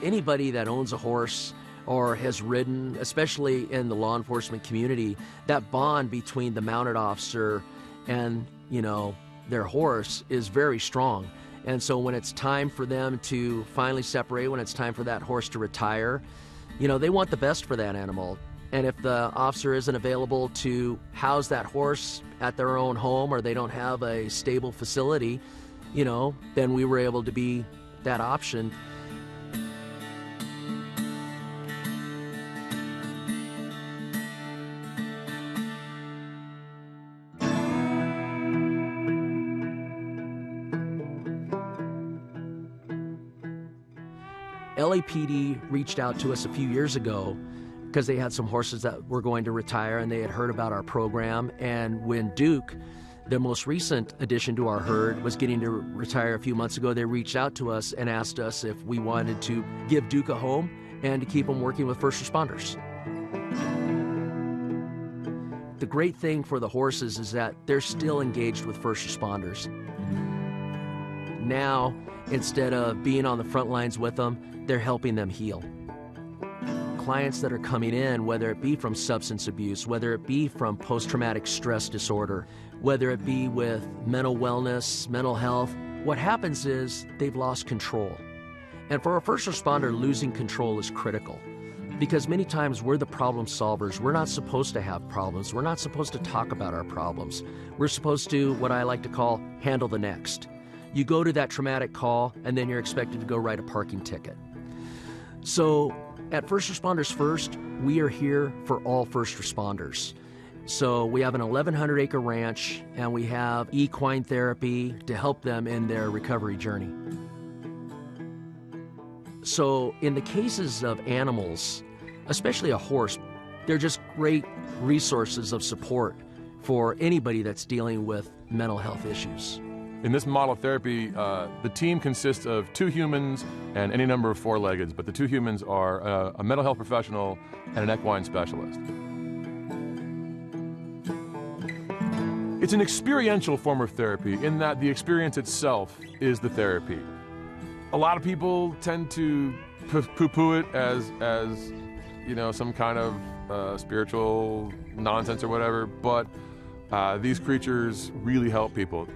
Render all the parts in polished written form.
Anybody that owns a horse or has ridden, especially in the law enforcement community, that bond between the mounted officer and, their horse is very strong. And so when it's time for them to finally separate, when it's time for that horse to retire, they want the best for that animal. And if the officer isn't available to house that horse at their own home, or they don't have a stable facility, then we were able to be that option. LAPD reached out to us a few years ago because they had some horses that were going to retire, and they had heard about our program. And when Duke, the most recent addition to our herd, was getting to retire a few months ago, they reached out to us and asked us if we wanted to give Duke a home and to keep him working with first responders. The great thing for the horses is that they're still engaged with first responders. Now, instead of being on the front lines with them, they're helping them heal. Clients that are coming in, whether it be from substance abuse, whether it be from post-traumatic stress disorder, whether it be with mental wellness, mental health, what happens is they've lost control. And for a first responder, losing control is critical, because many times we're the problem solvers. We're not supposed to have problems. We're not supposed to talk about our problems. We're supposed to, what I like to call, handle the next. You go to that traumatic call, and then you're expected to go write a parking ticket. So at First Responders First, we are here for all first responders. So we have an 1,100-acre ranch, and we have Equine Therapy to help them in their recovery journey. So in the cases of animals, especially a horse, they're just great resources of support for anybody that's dealing with mental health issues. In this model of therapy, the team consists of 2 humans and any number of 4-leggeds, but the 2 humans are a mental health professional and an equine specialist. It's an experiential form of therapy in that the experience itself is the therapy. A lot of people tend to poo-poo it as some kind of spiritual nonsense or whatever, but these creatures really help people.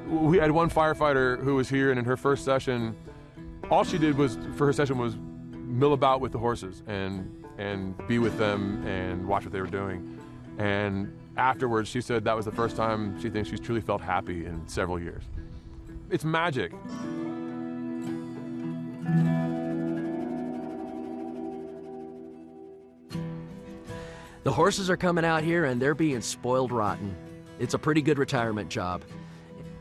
We had one firefighter who was here, and in her first session, all she did for her session was mill about with the horses and be with them and watch what they were doing. And afterwards, she said that was the first time she thinks she's truly felt happy in several years. It's magic. The horses are coming out here, and they're being spoiled rotten. It's a pretty good retirement job.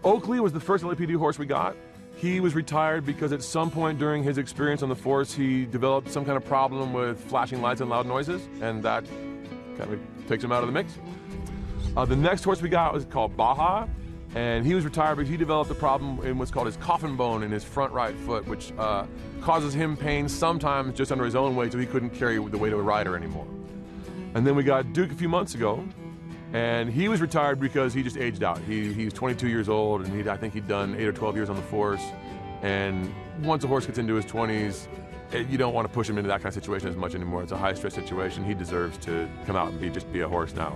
Oakley was the first LAPD horse we got. He was retired because at some point during his experience on the force, he developed some kind of problem with flashing lights and loud noises, and that kind of takes him out of the mix. The next horse we got was called Baja, and he was retired because he developed a problem in what's called his coffin bone in his front right foot, which causes him pain sometimes just under his own weight, so he couldn't carry the weight of a rider anymore. And then we got Duke a few months ago, and he was retired because he just aged out. He was 22 years old, and I think he'd done 8 or 12 years on the force. And once a horse gets into his 20s, you don't want to push him into that kind of situation as much anymore. It's a high-stress situation. He deserves to come out and just be a horse now.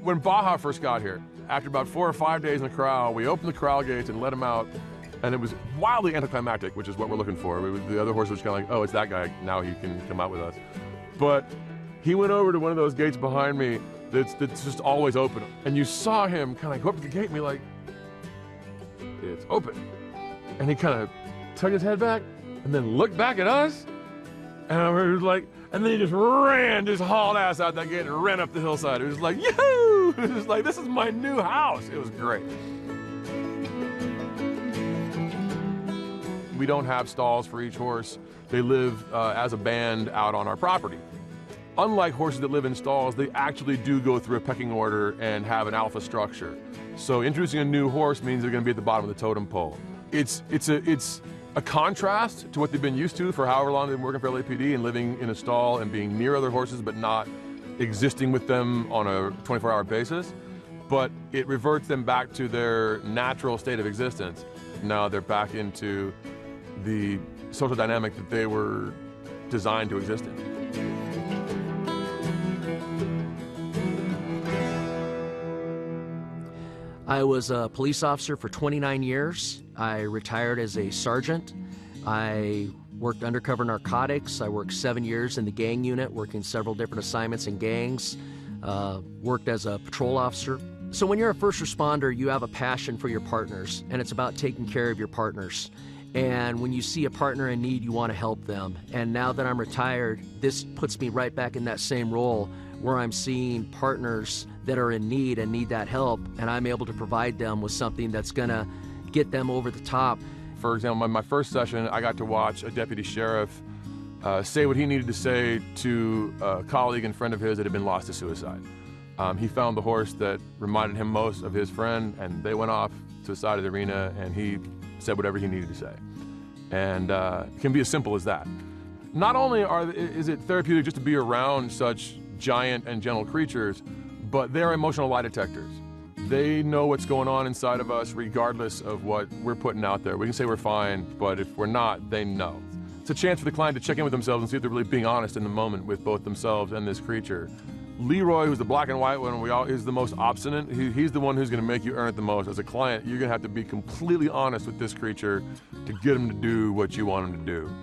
When Baja first got here, after about 4 or 5 days in the corral, we opened the corral gates and let him out, and it was wildly anticlimactic, which is what we're looking for. The other horse was kind of like, oh, it's that guy, now he can come out with us. But he went over to one of those gates behind me that's just always open, and you saw him kind of go up to the gate and be like, it's open. And he kind of tugged his head back and then looked back at us, and I was like, and then he just hauled ass out that gate and ran up the hillside. It was like, yahoo! It was like, this is my new house. It was great. We don't have stalls for each horse. They live as a band out on our property. Unlike horses that live in stalls, they actually do go through a pecking order and have an alpha structure. So introducing a new horse means they're going to be at the bottom of the totem pole. It's a contrast to what they've been used to for however long they've been working for LAPD and living in a stall and being near other horses but not existing with them on a 24-hour basis. But it reverts them back to their natural state of existence. Now they're back into the social dynamic that they were designed to exist in. I was a police officer for 29 years. I retired as a sergeant. I worked undercover narcotics. I worked 7 years in the gang unit, working several different assignments in gangs. Worked as a patrol officer. So when you're a first responder, you have a passion for your partners, and it's about taking care of your partners. And when you see a partner in need, you want to help them. And now that I'm retired, this puts me right back in that same role where I'm seeing partners that are in need and need that help, and I'm able to provide them with something that's going to get them over the top. For example, in my first session, I got to watch a deputy sheriff say what he needed to say to a colleague and friend of his that had been lost to suicide. He found the horse that reminded him most of his friend, and they went off to the side of the arena, and he said whatever he needed to say. And it can be as simple as that. Not only is it therapeutic just to be around such giant and gentle creatures, but they're emotional lie detectors. They know what's going on inside of us regardless of what we're putting out there. We can say we're fine, but if we're not, they know. It's a chance for the client to check in with themselves and see if they're really being honest in the moment with both themselves and this creature. Leroy, who's the black and white one, is the most obstinate. He's the one who's going to make you earn it the most. As a client, you're going to have to be completely honest with this creature to get him to do what you want him to do.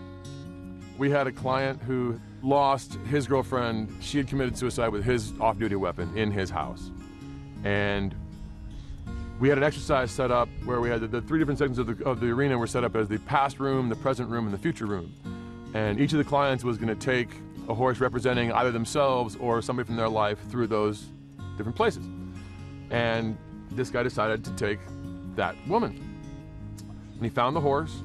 We had a client who lost his girlfriend. She had committed suicide with his off-duty weapon in his house. And we had an exercise set up where we had the three different sections of the arena were set up as the past room, the present room, and the future room. And each of the clients was going to take a horse representing either themselves or somebody from their life through those different places. And this guy decided to take that woman. And he found the horse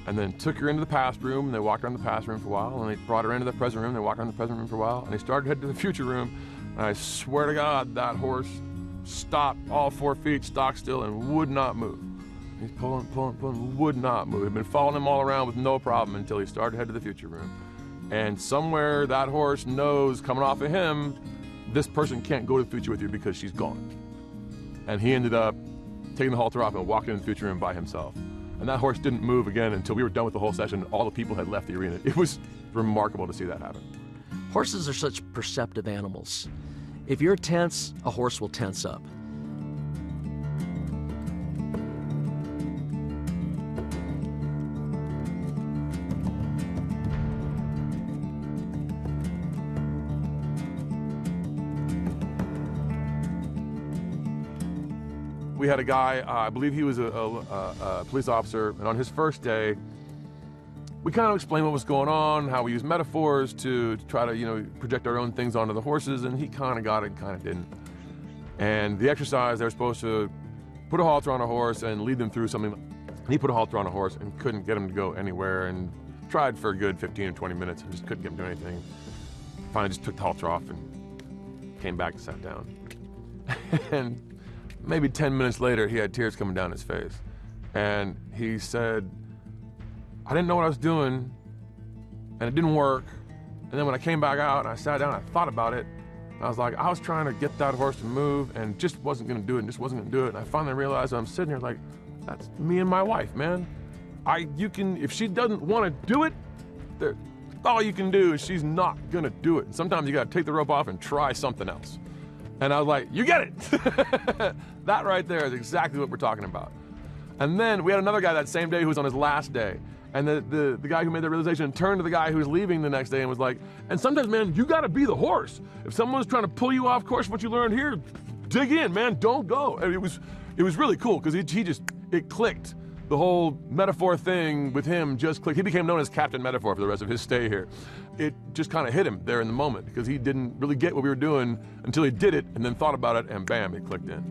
and then took her into the past room, and they walked around the past room for a while, and they brought her into the present room, and they walked around the present room for a while, and they started heading to the future room, and I swear to God, that horse stopped all 4 feet, stock still, and would not move. He's pulling, would not move. He'd been following him all around with no problem until he started to head to the future room. And somewhere that horse knows, coming off of him, this person can't go to the future with you because she's gone. And he ended up taking the halter off and walking into the future room by himself. And that horse didn't move again until we were done with the whole session. All the people had left the arena. It was remarkable to see that happen. Horses are such perceptive animals. If you're tense, a horse will tense up. We had a guy, I believe he was a police officer, and on his first day, we kind of explained what was going on, how we use metaphors to try to, project our own things onto the horses, and he kind of got it, kind of didn't. And the exercise, they were supposed to put a halter on a horse and lead them through something. And he put a halter on a horse and couldn't get him to go anywhere, and tried for a good 15 or 20 minutes and just couldn't get him to do anything. Finally just took the halter off and came back and sat down. And maybe 10 minutes later, he had tears coming down his face. And he said, I didn't know what I was doing, and it didn't work. And then when I came back out and I sat down, I thought about it. I was like, I was trying to get that horse to move and just wasn't gonna do it, and just wasn't gonna do it. And I finally realized I'm sitting here like, that's me and my wife, man. If she doesn't wanna do it, all you can do is she's not gonna do it. And sometimes you gotta take the rope off and try something else. And I was like, you get it. That right there is exactly what we're talking about. And then we had another guy that same day who was on his last day. And the guy who made that realization turned to the guy who was leaving the next day and was like, and sometimes, man, you gotta be the horse. If someone's trying to pull you off course, what you learned here, dig in, man, don't go. And it was really cool because it clicked. The whole metaphor thing with him just clicked. He became known as Captain Metaphor for the rest of his stay here. It just kind of hit him there in the moment because he didn't really get what we were doing until he did it and then thought about it, and bam, it clicked in.